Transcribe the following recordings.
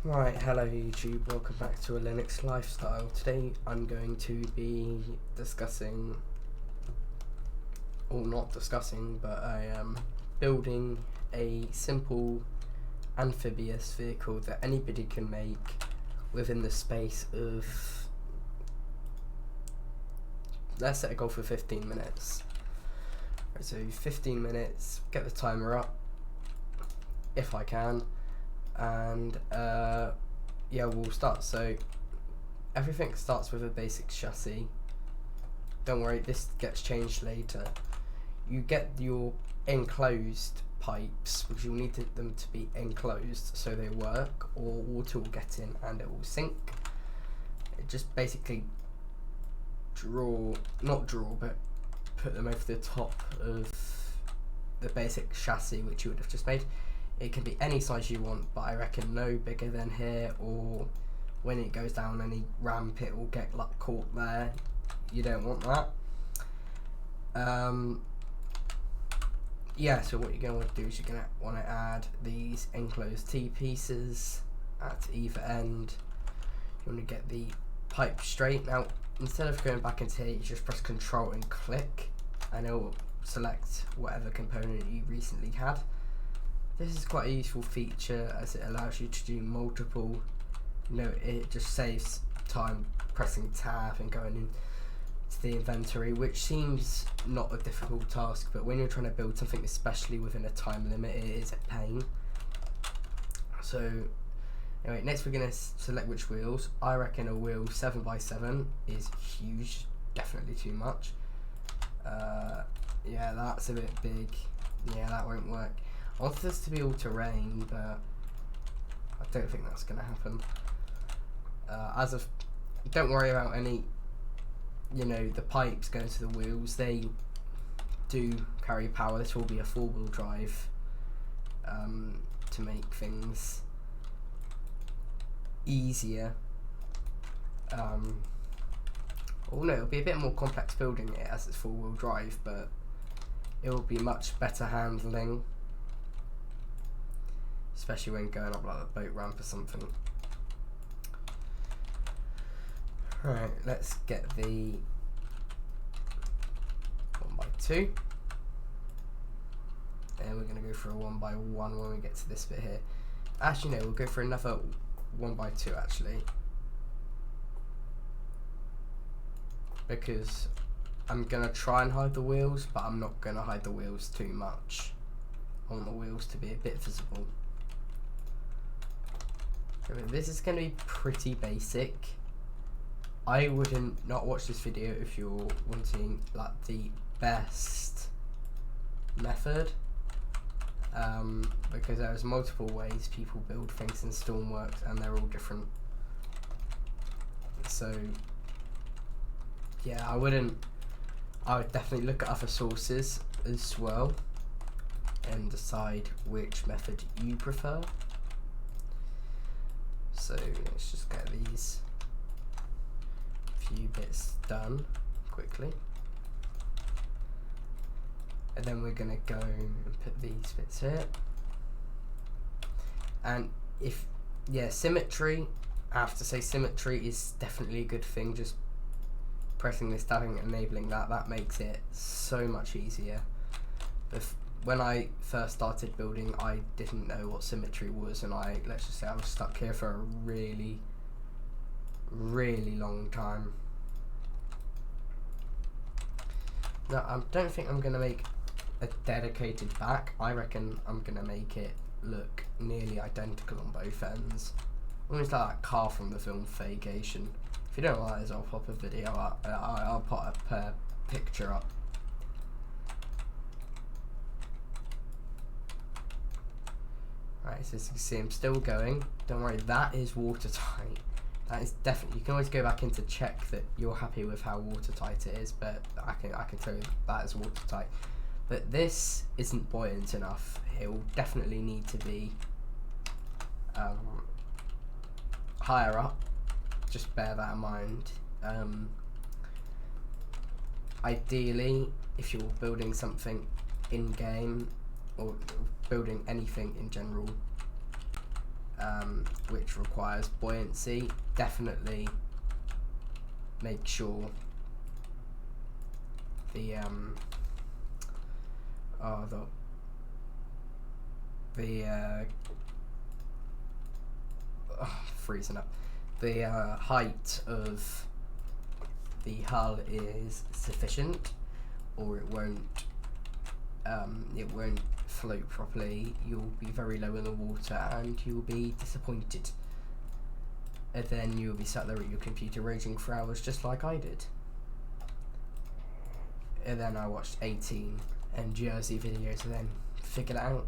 Right, hello YouTube, welcome back to a Linux Lifestyle. Today I'm going to be discussing, or not discussing, but I am building a simple amphibious vehicle that anybody can make within the space of, let's set a goal for 15 minutes. Right, so 15 minutes, get the timer up, if I can. And yeah, we'll start. So everything starts with a basic chassis. Don't worry, this gets changed later. You get your enclosed pipes, because you'll need them to be enclosed so they work, or water will get in and it will sink. It just basically but put them over the top of the basic chassis which you would have just made. It can be any size you want, but I reckon no bigger than here, or when it goes down any ramp it will get like caught there. You don't want that. Yeah, so what you're going to do is you're going to want to add these enclosed T-pieces at either end. You want to get the pipe straight. Now, instead of going back into here, you just press Control and click, and it will select whatever component you recently had. This is quite a useful feature as it allows you to do multiple, it just saves time pressing tab and going into the inventory, which seems not a difficult task, but when you're trying to build something, especially within a time limit, it is a pain. So anyway, next we're going to select which wheels. I reckon a wheel 7x7 is huge, definitely too much. Yeah, that's a bit big. Yeah, that won't work. I want this to be all terrain, but I don't think that's going to happen. Don't worry about any, the pipes going to the wheels. They do carry power. This will be a four-wheel drive to make things easier. Oh no, it'll be a bit more complex building it as it's four-wheel drive, but it will be much better handling, especially when going up like a boat ramp or something. Right, let's get the 1x2, and we're going to go for a 1x1 when we get to this bit here. Actually no, we'll go for another 1x2 actually, because I'm going to try and hide the wheels, but I'm not going to hide the wheels too much. I want the wheels to be a bit visible. This is going to be pretty basic. I wouldn't not watch this video if you're wanting like the best method, because there's multiple ways people build things in STORMWORKS and they're all different. So yeah, I would definitely look at other sources as well and decide which method you prefer. So let's just get these few bits done quickly, and then we're gonna go and put these bits here. And symmetry, I have to say symmetry is definitely a good thing. Just pressing this tab and enabling that makes it so much easier. When I first started building, I didn't know what symmetry was, and let's just say I was stuck here for a really, really long time. Now, I don't think I'm going to make a dedicated back. I reckon I'm going to make it look nearly identical on both ends. Almost like that car from the film Vacation. If you don't know what that is, I'll pop a video up. I'll put a picture up. Right, so as you can see, I'm still going. Don't worry, that is watertight. That is definitely. You can always go back in to check that you're happy with how watertight it is, but I can tell you that is watertight. But this isn't buoyant enough. It will definitely need to be higher up. Just bear that in mind. Ideally, if you're building something in game or building anything in general, which requires buoyancy, definitely make sure the freezing up. The height of the hull is sufficient, or it won't float properly. You'll be very low in the water and you'll be disappointed. And then you'll be sat there at your computer raging for hours, just like I did. And then I watched 18 and Jersey videos and then figured it out.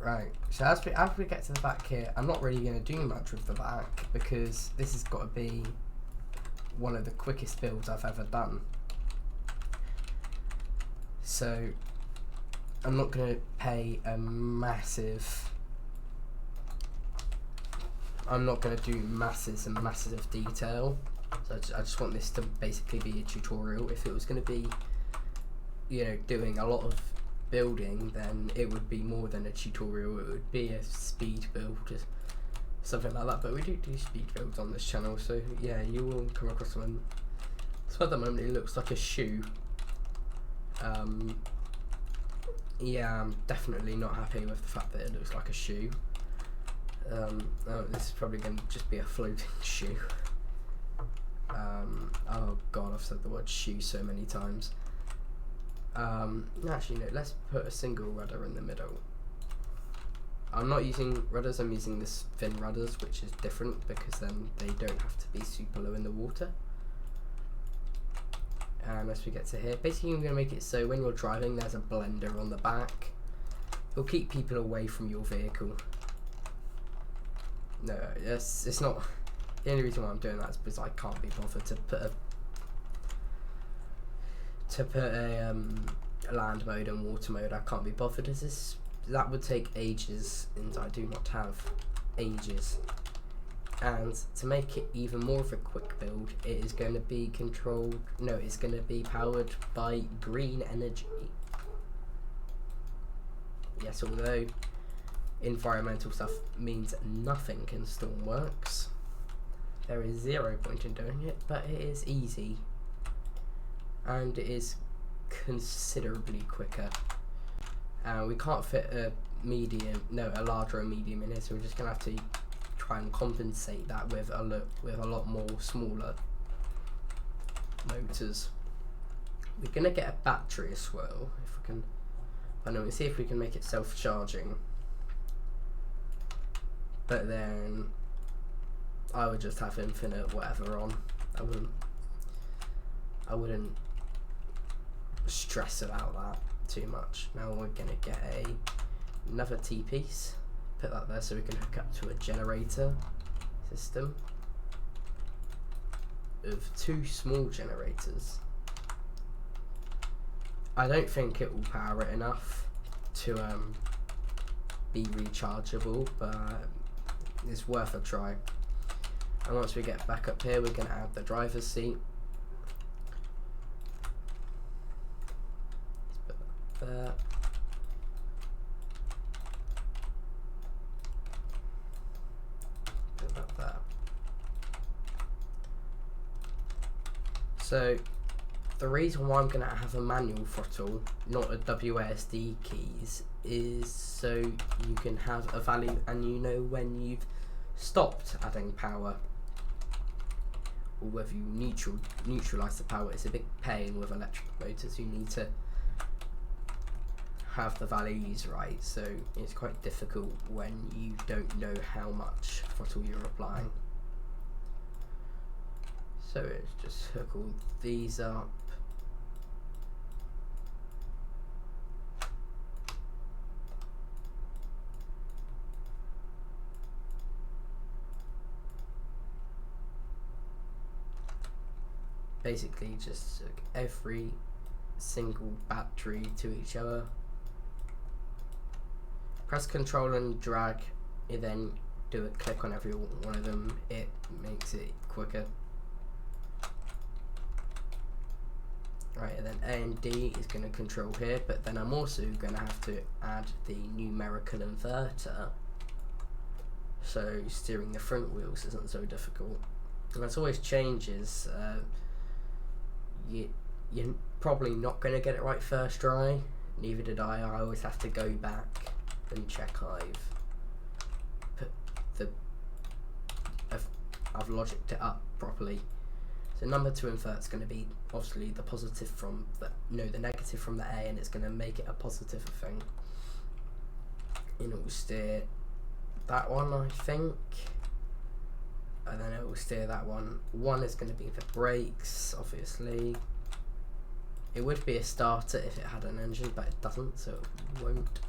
Right, so as we get to the back here, I'm not really going to do much with the back because this has got to be one of the quickest builds I've ever done. So I'm not going to pay a massive... I'm not going to do masses and masses of detail. So I just want this to basically be a tutorial. If it was going to be, you know, doing a lot of building, then it would be more than a tutorial. It would be a speed build, something like that. But we do speed builds on this channel, so yeah, you will come across one. So at the moment it looks like a shoe. Yeah, I'm definitely not happy with the fact that it looks like a shoe. This is probably going to just be a floating shoe. Oh god, I've said the word shoe so many times. Actually no, let's put a single rudder in the middle. I'm not using rudders, I'm using this fin rudders, which is different because then they don't have to be super low in the water. And as we get to here, basically I'm going to make it so when you're driving there's a blender on the back. It'll keep people away from your vehicle. No, it's not. The only reason why I'm doing that is because I can't be bothered to put a land mode and water mode. I can't be bothered as that would take ages, and I do not have ages. And to make it even more of a quick build, it is going to be controlled. No, it's going to be powered by green energy. Yes, although environmental stuff means nothing in STORMWORKS. There is 0 point in doing it, but it is easy. And it is considerably quicker. We can't fit a large or a medium in here, so we're just going to have to try and compensate that with a lot more smaller motors. We're going to get a battery as well, if we can. I know, we'll see if we can make it self-charging. But then I would just have infinite whatever on. I wouldn't stress about that too much. Now we're gonna get another T-piece, put that there so we can hook up to a generator system of 2 small generators. I don't think it will power it enough to be rechargeable, but it's worth a try. And once we get back up here, we're going to add the driver's seat. Let's put that there. Put that there. So the reason why I'm going to have a manual throttle, not a WASD keys, is so you can have a value and you know when you've stopped adding power, or whether you neutralize the power. It's a big pain with electric motors. You need to have the values right, so it's quite difficult when you don't know how much throttle you're applying. So it's just hook all these up. Basically just hook every single battery to each other. Press Control and drag, and then do a click on every one of them. It makes it quicker. Right, and then A and D is going to control here, but then I'm also going to have to add the numerical inverter, so steering the front wheels isn't so difficult. And as always changes, you're probably not going to get it right first try. Neither did I. I always have to go back and check I've logicked it up properly. So number 2 invert is going to be obviously the positive from the negative from the A, and it's going to make it a positive thing. And it will steer that one, I think, and then it will steer that one. 1 is going to be the brakes, obviously. It would be a starter if it had an engine, but it doesn't, so it won't.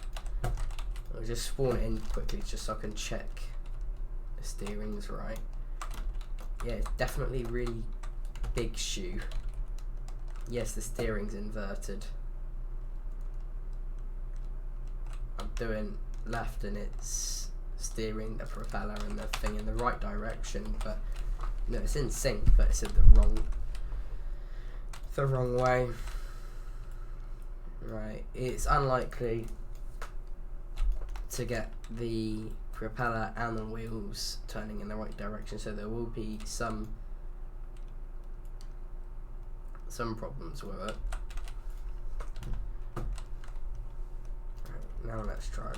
I'll just spawn it in quickly just so I can check the steering's right. Yeah, definitely really big shoe. Yes, the steering's inverted. I'm doing left and it's steering the propeller and the thing in the right direction, but no, it's in sync, but it's in the wrong way. Right, it's unlikely to get the propeller and the wheels turning in the right direction, so there will be some problems with it. Right, now let's try.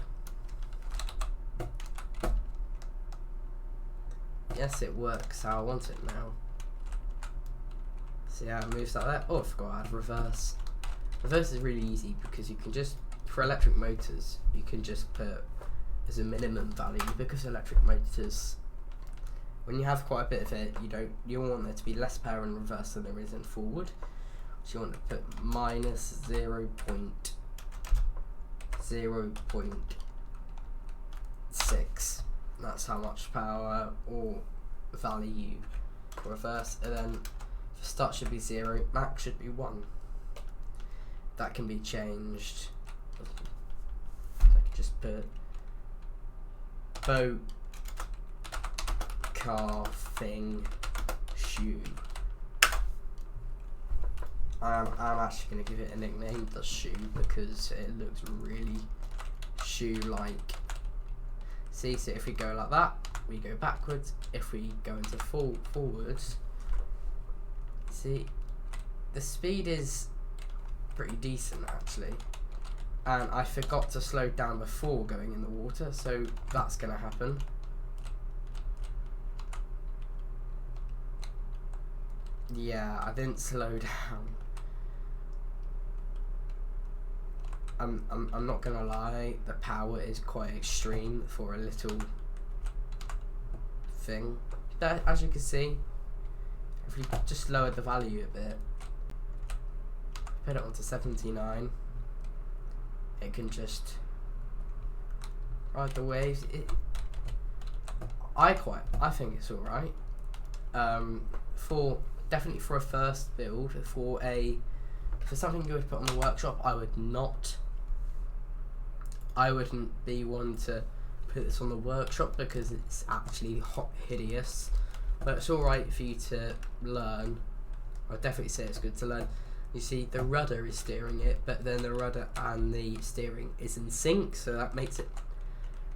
Yes, it works how I want it now. See how it moves like that? Oh, I forgot I had reverse. Reverse is really easy because you can just, for electric motors, you can just put as a minimum value, because electric motors, when you have quite a bit of it, you want there to be less power in reverse than there is in forward. So you want to put minus 0.6. That's how much power or value for reverse, and then for start should be 0, max should be 1. That can be changed. I could just put boat, car, thing, shoe. I'm actually going to give it a nickname, the shoe, because it looks really shoe-like. See, so if we go like that, we go backwards. If we go into forwards, see, the speed is pretty decent actually. And I forgot to slow down before going in the water, so that's going to happen. Yeah, I didn't slow down. I'm not gonna lie, the power is quite extreme for a little thing. But as you can see, if we just lowered the value a bit, put it onto 79, it can just ride the waves. I think it's alright. Definitely for a first build, for something you would put on the workshop, I wouldn't be one to put this on the workshop because it's actually hideous. But it's alright for you to learn. I'd definitely say it's good to learn. You see, the rudder is steering it, but then the rudder and the steering is in sync, so that makes it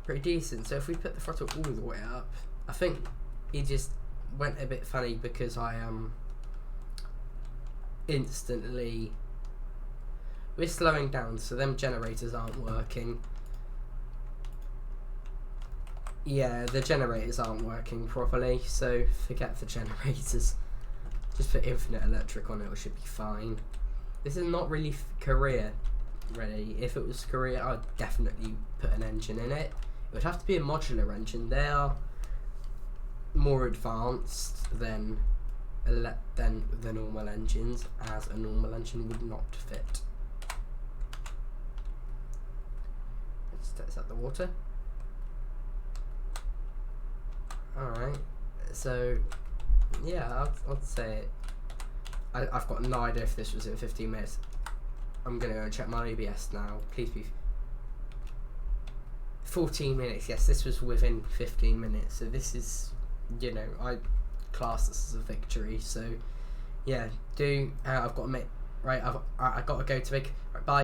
pretty decent. So if we put the throttle all the way up, I think it just went a bit funny because I instantly, we're slowing down, so them generators aren't working. Yeah, the generators aren't working properly, so forget the generators. Just put infinite electric on it, it should be fine. This is not really Korea ready. If it was Korea, I'd definitely put an engine in it. It would have to be a modular engine. They are more advanced than the normal engines, as a normal engine would not fit. Let's set the water. Alright, so yeah, I'd say it. I've got no idea if this was in 15 minutes. I'm gonna go check my ABS now. Please be 14 minutes. Yes, this was within 15 minutes. So this is, I class this as a victory. So yeah, I've got to Right, I've got to go to make. Right, bye.